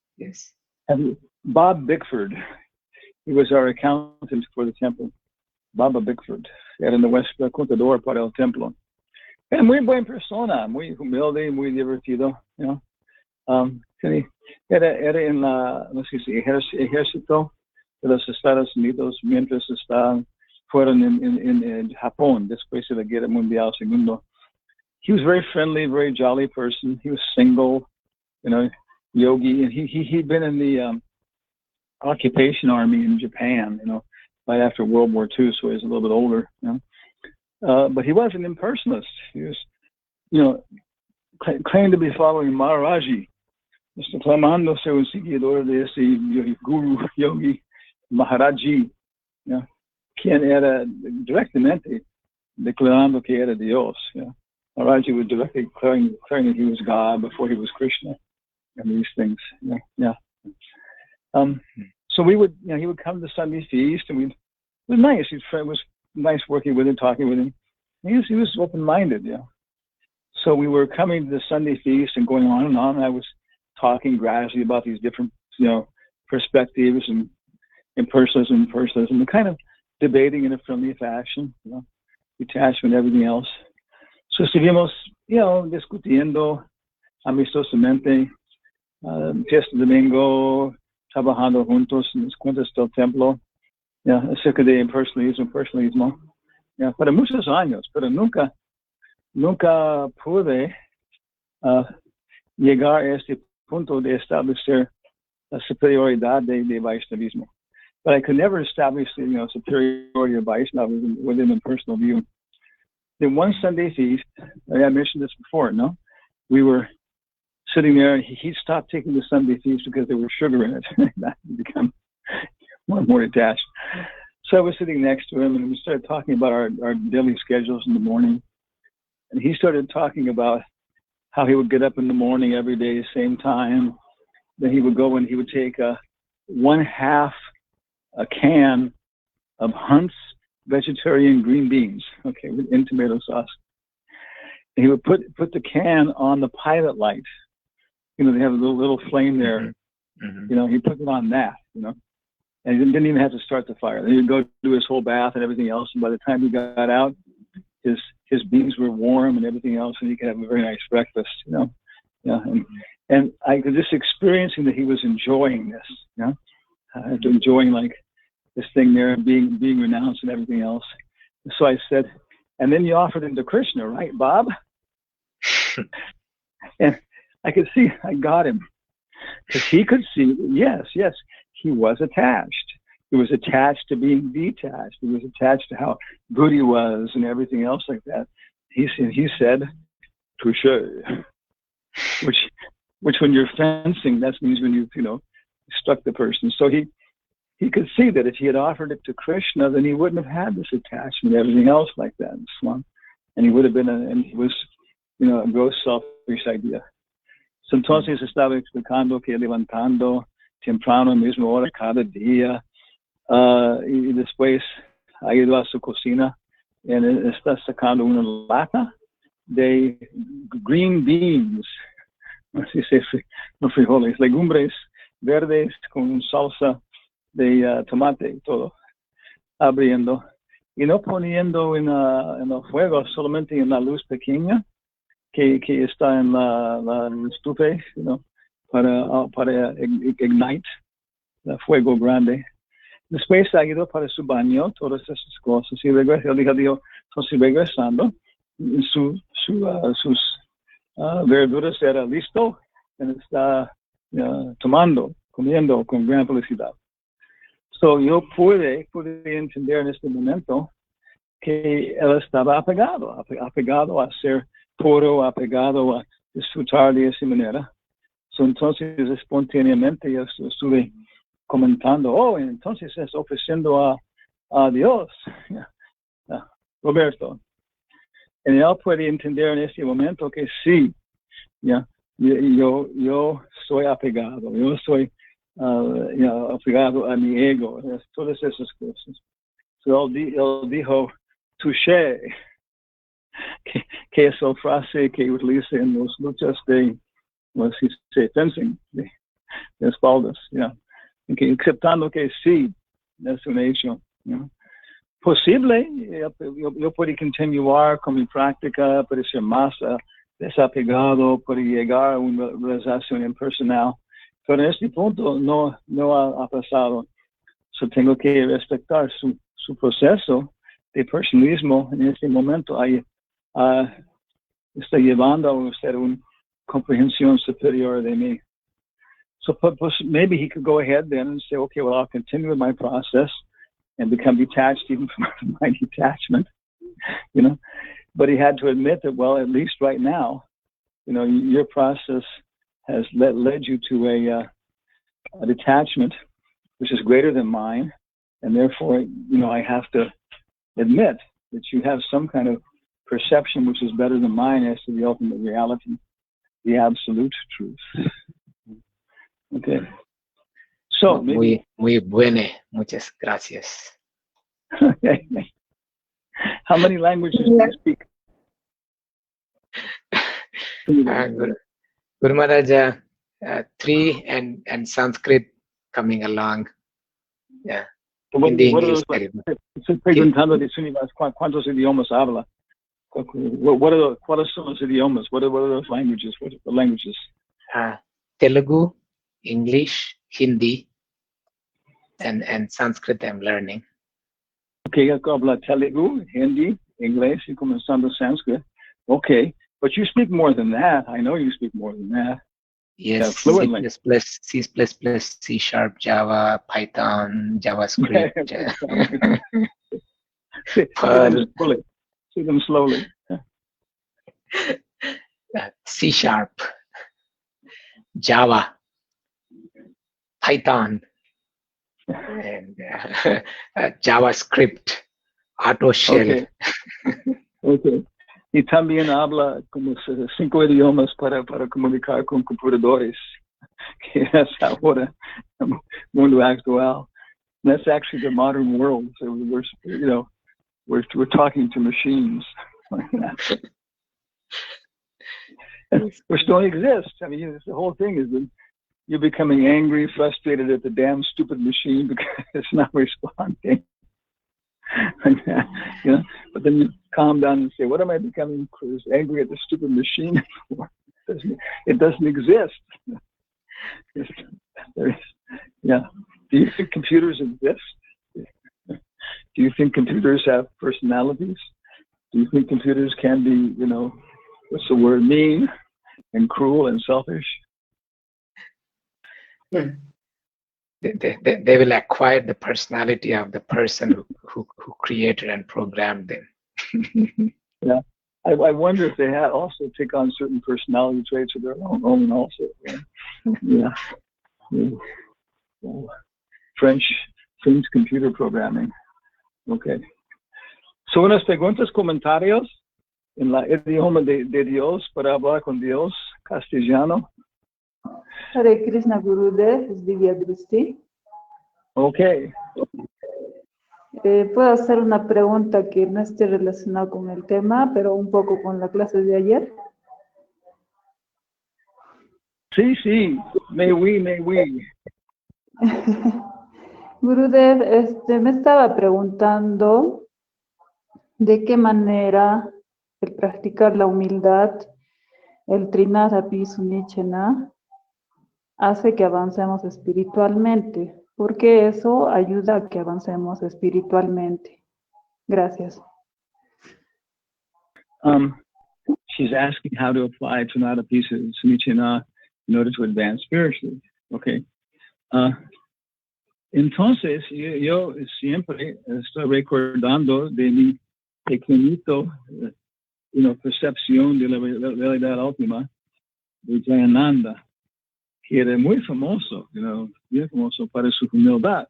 A: And Bob Bickford, he was our accountant for the temple. Baba Bickford, era en nuestro contador para el templo. Era muy buena persona, muy humilde, muy divertido. Era en la, no sé si ejército de los Estados Unidos mientras fueron en Japón después de la Guerra Mundial Segundo. He was a very friendly, very jolly person. He was single, yogi, and he'd been in the occupation army in Japan, right after World War II, so he was a little bit older, but he was an impersonalist. He was, claimed to be following Maharaji, proclamándose un seguidor de ese guru yogi Maharaji, quien era directamente declarando que era Dios. Maharaji was directly declaring that he was God before he was Krishna, and these things. So we would, he would come to Sunday feast, and it was nice. It was nice working with him, talking with him. He was open-minded. So we were coming to the Sunday feast and going on and on. And I was talking gradually about these different, perspectives and impersonalism, and kind of debating in a friendly fashion, detachment, everything else. So estuvimos, discutiendo amistosamente, fiesta domingo, trabajando juntos en las cuentas del templo, acerca de personalismo, para muchos años, pero nunca pude llegar a este punto de establecer la superioridad de Vaishnavismo. But I could never establish, superiority of Vaishnavism within a personal view. Then one Sunday feast, I mentioned this before, no? We were sitting there, and he stopped taking the Sunday feast because there was sugar in it. That become more and more detached. So I was sitting next to him, and we started talking about our daily schedules in the morning. And he started talking about how he would get up in the morning every day, same time. Then he would go and he would take 1/2 a can of Hunt's vegetarian green beans, in tomato sauce. And he would put the can on the pilot light. They have a little flame there. Mm-hmm. He put it on that, and he didn't even have to start the fire. Then he'd go do his whole bath and everything else. And by the time he got out, his beans were warm and everything else, and he could have a very nice breakfast, And I was just experiencing that he was enjoying this, enjoying like this thing there and being renounced and everything else. And so I said, and then you offered him to Krishna, right, Bob? And I could see I got him, because he could see, yes, he was attached. He was attached to being detached. He was attached to how good he was and everything else like that. He said, touche, which when you're fencing, that means when you struck the person. So he could see that if he had offered it to Krishna, then he wouldn't have had this attachment, everything else like that, and he would have been and he was, a gross selfish idea. So entonces estaba explicando que levantando temprano, mismo hora cada día, y después ha ido a su cocina y está sacando una lata de green beans, así se no frijoles, legumbres verdes con salsa de tomate y todo, abriendo y no poniendo en el fuego, solamente en la luz pequeña que está en la estufe, para ignite el fuego grande. Después ha ido para su baño, todas esas cosas, y luego él dijo, entonces regresando, sus verduras era listo, y está comiendo con gran felicidad. So yo pude entender en este momento que él estaba apegado a ser puro, apegado a disfrutar de esa manera. So entonces espontáneamente yo estuve comentando, entonces es ofreciendo a Dios, Roberto. Y él puede entender en este momento que sí, yo soy apegado, yo soy apegado a mi ego, todas esas cosas. So él dijo, touché, que esa frase que utiliza en las luchas de fencing, de espaldas, que aceptando que sí, es un hecho, posible, yo puedo continuar con mi práctica, puedo ser más desapegado, puedo llegar a una realización impersonal, pero en este punto no ha pasado. So tengo que respetar su proceso de personalismo en este momento. Está llevando a usted una comprensión superior de mí. So maybe he could go ahead then and say, okay, well, I'll continue with my process and become detached even from my detachment, But he had to admit that, well, at least right now, your process has led you to a detachment which is greater than mine, and therefore, I have to admit that you have some kind of perception which is better than mine as to the ultimate reality, the absolute truth. Okay. So maybe,
B: muy buena. Muchas gracias.
A: okay. How many languages do you speak?
B: Guru Maharaja, 3 and Sanskrit coming along. Yeah.
A: What
B: Hindi,
A: are
B: English,
A: those?
B: very good.
A: Estoy preguntando de Srinivas, ¿cuántos idiomas habla? ¿Cuáles son los idiomas? What are those languages? What are the languages?
B: Telugu, English, Hindi, and Sanskrit I'm learning.
A: Okay, habla Telugu, Hindi, English, y comenzando Sanskrit. Okay, but you speak more than that. I know you speak more than that.
B: Yes,
A: fluently.
B: C++, C#, Java, Python, JavaScript.
A: Say them slowly.
B: C#, Java, Python, and JavaScript, Auto Shell.
A: Okay. Y también habla como 5 idiomas para comunicar con computadores, que es ahora el mundo actual. And that's actually the modern world. So we're talking to machines. Which don't exist. I mean, the whole thing is that you're becoming angry, frustrated at the damn stupid machine because it's not responding. But then you calm down and say, what am I becoming angry at the stupid machine for? It doesn't exist. Do you think computers exist? Do you think computers have personalities? Do you think computers can be, what's the word, mean and cruel and selfish?
B: They will acquire the personality of the person who created and programmed them.
A: Yeah, I wonder if they also take on certain personality traits of their own also. Yeah. French computer programming. Okay. So unas preguntas, comentarios en la idioma de Dios para hablar con Dios, castellano.
F: Hare Krishna Gurudev, es Divya Drishti.
A: Okay.
F: Puedo hacer una pregunta que no esté relacionada con el tema, pero un poco con la clase de ayer.
A: Sí, may we.
F: Gurudev, me estaba preguntando de qué manera el practicar la humildad, el Trinadapi Sunichena, hace que avancemos espiritualmente, porque eso ayuda a que avancemos espiritualmente. Gracias.
A: She's asking how to apply Trinadapi Sunichena in order to advance spiritually. Okay. Entonces, yo siempre estoy recordando de mi pequeñito, percepción de la realidad última de Jayananda, que era muy famoso, muy famoso para su humildad.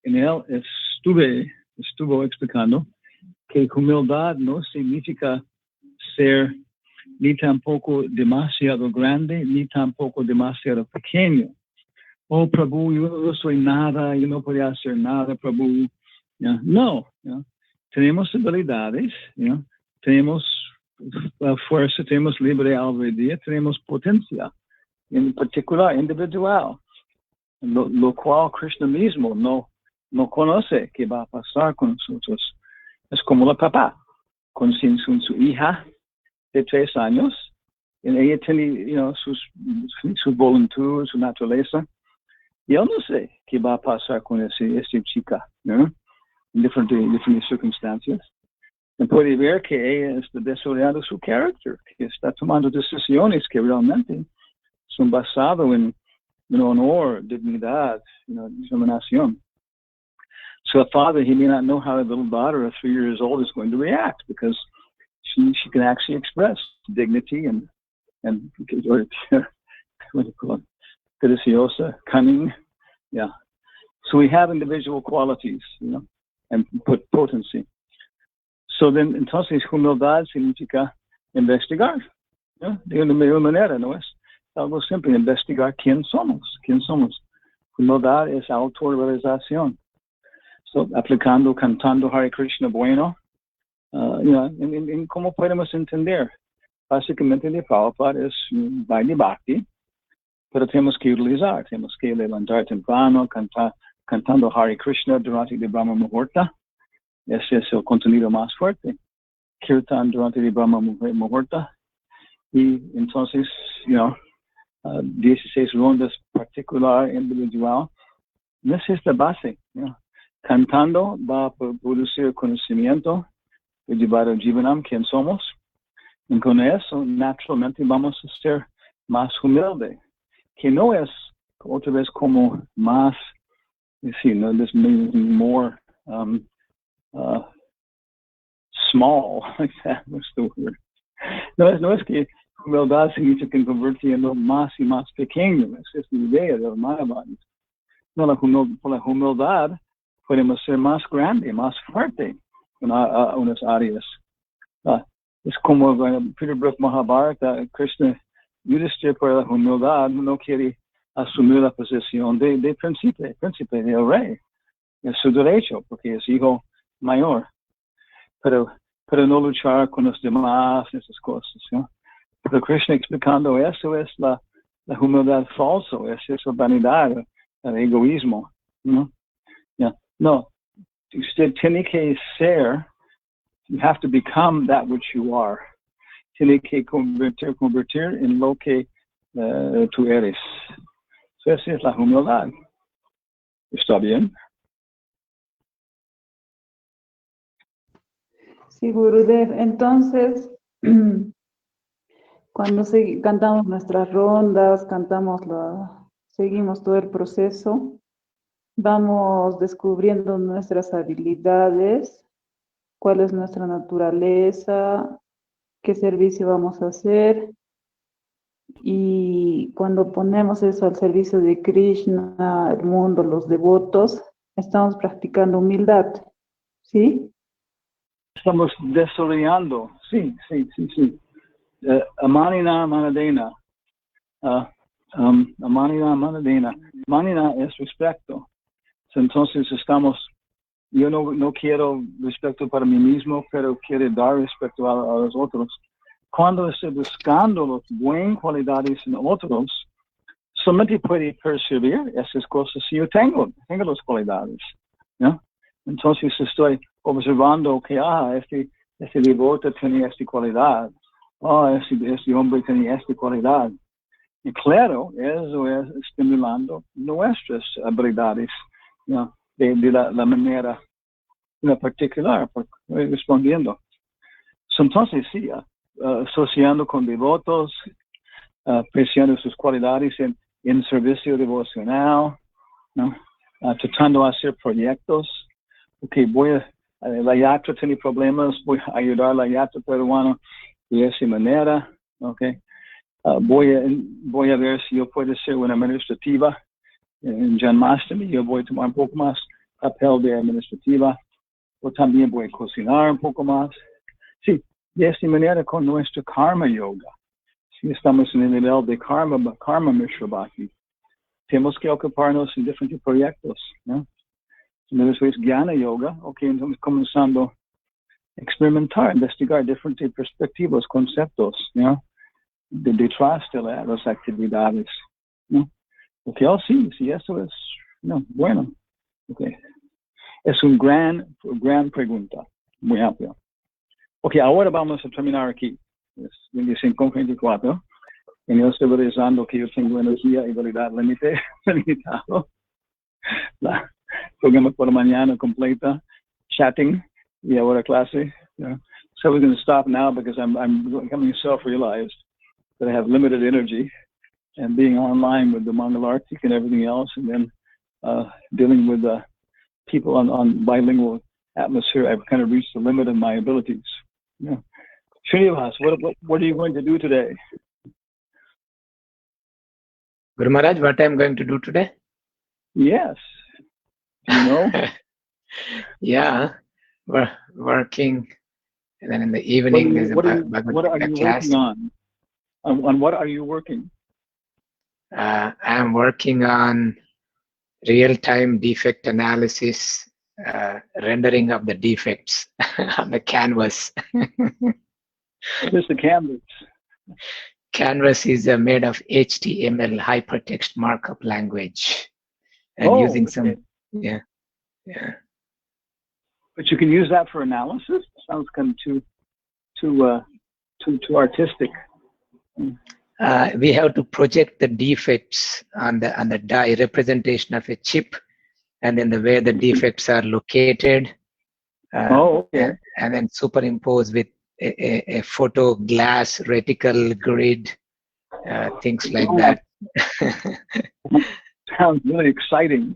A: En él estuvo explicando que humildad no significa ser ni tampoco demasiado grande, ni tampoco demasiado pequeño. Oh, Prabhu, yo no soy nada, yo no podía hacer nada, Prabhu. No, tenemos habilidades, tenemos fuerza, tenemos libre albedrío, tenemos potencia, en particular individual, lo cual Krishna mismo no conoce qué va a pasar con nosotros. Es como la papá, con su hija de 3 años, y ella tiene su voluntad, su naturaleza. Yo no sé qué va a pasar con esa chica, en diferentes circunstancias. Y puede ver que ella está desarrollando su carácter, que está tomando decisiones que realmente son basadas en honor, dignidad, determinación. So a father, he may not know how a little daughter of 3 years old is going to react because she can actually express dignity and what do you call it? Deliciosa, cunning, yeah. So we have individual qualities, and potency. So then, entonces, humildad significa investigar. ¿No? De una manera, ¿no es? Algo simple, investigar quién somos. Humildad es autorrealización. So, aplicando, cantando Hare Krishna bueno, en cómo podemos entender. Básicamente, de Prabhupada es Vaidhi Bhakti, pero tenemos que utilizar, tenemos que levantar temprano, cantando Hare Krishna durante el Brahma Muhurta. Ese es el contenido más fuerte. Kirtan durante el Brahma Muhurta. Y entonces, 16 rondas particular, individual. Esa es la base. Cantando va a producir conocimiento de llevar el Jivanam, quién somos. Y con eso, naturalmente, vamos a ser más humilde. Que no es, otra vez, como más, no, this means more small, like that, what's the word? No es que humildad significa convirtiendo más y más pequeño, esa es la idea del Mayavadi. No, por la humildad podemos ser más grande, más fuerte en unas áreas. Es como Peter Brook Mahabharata, Krishna Yudhishthira por la humildad no quiere asumir la posición de príncipe del rey. Es su derecho, porque es hijo mayor. Pero no luchar con los demás, esas cosas. Pero Krishna explicando eso es la humildad falsa, es esa vanidad, el egoísmo. No, usted tiene que ser, you have to become that which you are. Tiene que convertir en lo que tú eres. So esa es la humildad. ¿Está bien?
F: Sí, Gurudev. Entonces, cuando cantamos nuestras rondas, seguimos todo el proceso, vamos descubriendo nuestras habilidades, cuál es nuestra naturaleza, qué servicio vamos a hacer. Y cuando ponemos eso al servicio de Krishna, el mundo, los devotos, estamos practicando humildad, ¿sí?
A: Estamos desarrollando, sí. Amanina Manadena. Amanina Manadena. Manina es respeto. Entonces yo no quiero respeto para mí mismo, pero quiero dar respeto a los otros. Cuando estoy buscando las buenas cualidades en otros, solamente puede percibir esas cosas si yo tengo las cualidades. ¿No? Entonces estoy observando que este devoto tenía esta cualidad, este hombre tenía esta cualidad. Y claro, eso es estimulando nuestras habilidades, de la manera particular, respondiendo. Entonces, sí, asociando con devotos, apreciando sus cualidades en servicio devocional, tratando de hacer proyectos. La yatra tiene problemas, voy a ayudar a la yatra peruana de esa manera. Voy a ver si yo puedo ser una administrativa en Janmashtami. Yo voy a tomar un poco más papel de administrativa, o también voy a cocinar un poco más. Sí, de esta manera con nuestro karma yoga. Si estamos en el nivel de karma Mishra Bhakti, tenemos que ocuparnos en diferentes proyectos, ¿no? Entonces es Jnana Yoga, entonces comenzando a experimentar, investigar diferentes perspectivas, conceptos, detrás de las actividades, ¿no? Sí, eso es, bueno, es una gran pregunta, muy amplia. Ahora vamos a terminar aquí, es 25:24, y yo estoy realizando que yo tengo energía y habilidad limitado. Programa por la mañana completa, chatting, y ahora clase. So we're going to stop now because I'm becoming self-realized that I have limited energy, and being online with the Mangalartik and everything else, and then dealing with people on bilingual atmosphere, I've kind of reached the limit of my abilities. Srinivas, what are you going to do today?
B: Guru Maharaj, what I'm going to do today?
A: Yes. Do you know?
B: Yeah, we're working And then in the evening, there's a
A: what are
B: Bhagavad Gita
A: you
B: class.
A: working on? On what are you working?
B: I'm working on real-time defect analysis, rendering of the defects on the canvas.
A: What is the canvas?
B: Canvas is made of HTML, hypertext markup language, and using some, yeah.
A: But you can use that for analysis? Sounds kind of too artistic.
B: We have to project the defects on the die representation of a chip, and then the way the defects are located.
A: Okay.
B: And then superimpose with a photo glass reticle grid, things like that.
A: Sounds really exciting.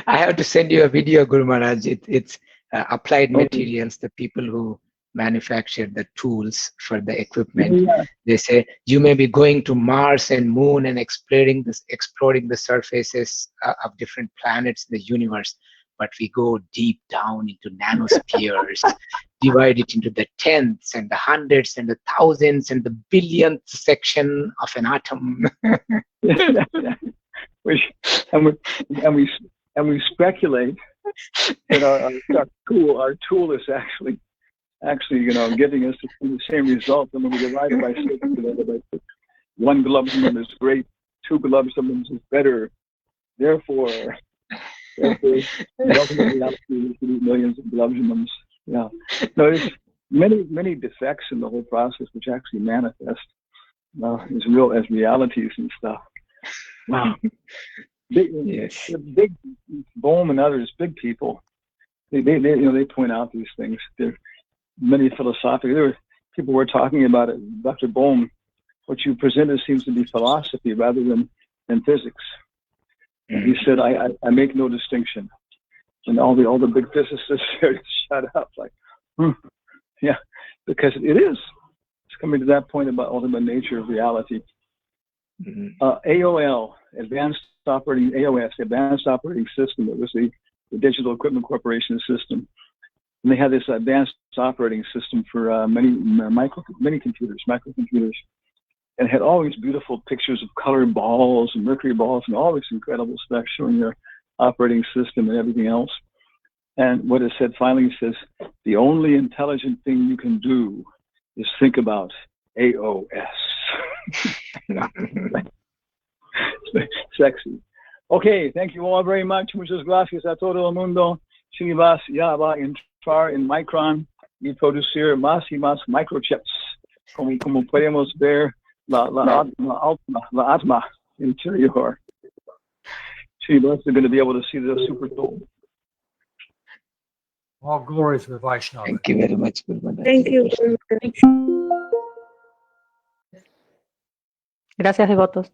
B: I have to send you a video, Guru Maharaj. It's Applied Materials, the people who manufacture the tools for the equipment.
A: Yeah.
B: They say you may be going to Mars and Moon and exploring the surfaces of different planets in the universe, but we go deep down into nanospheres, divide it into the tenths and the hundreds and the thousands and the billionth section of an atom.
A: and we speculate that our tool is actually getting us to the same result. And when we divide it by 6, divided by 6, 1 globulum is great, 2 globulums is better. Therefore, the ultimate reality is to do millions of globulums. Yeah. No, there's many defects in the whole process which actually manifest as realities and stuff. Wow.
B: Yes.
A: Big Bohm and others, big people. They point out these things. There many philosophical. There were people were talking about it. Dr. Bohm, what you presented seems to be philosophy rather than physics. And he said, I make no distinction. And all the big physicists there shut up, like, yeah, because it is. It's coming to that point about ultimate nature of reality. AOL, Advanced Operating System. It was the Digital Equipment Corporation system. And they had this advanced operating system for many microcomputers. And it had all these beautiful pictures of colored balls and mercury balls and all this incredible stuff showing their operating system and everything else. And what it said finally says, the only intelligent thing you can do is think about AOS. Sexy. Okay, thank you all very much. Muchas gracias a todo el mundo. Srinivas ya va a entrar en Micron y producir más y más microchips. Como podemos ver, la atma interior. Srinivas are going to be able to see the super tool.
E: All glory to the Vaishnava.
B: Thank you very much, Guru Maharaj.
G: Thank you. Gracias, devotos.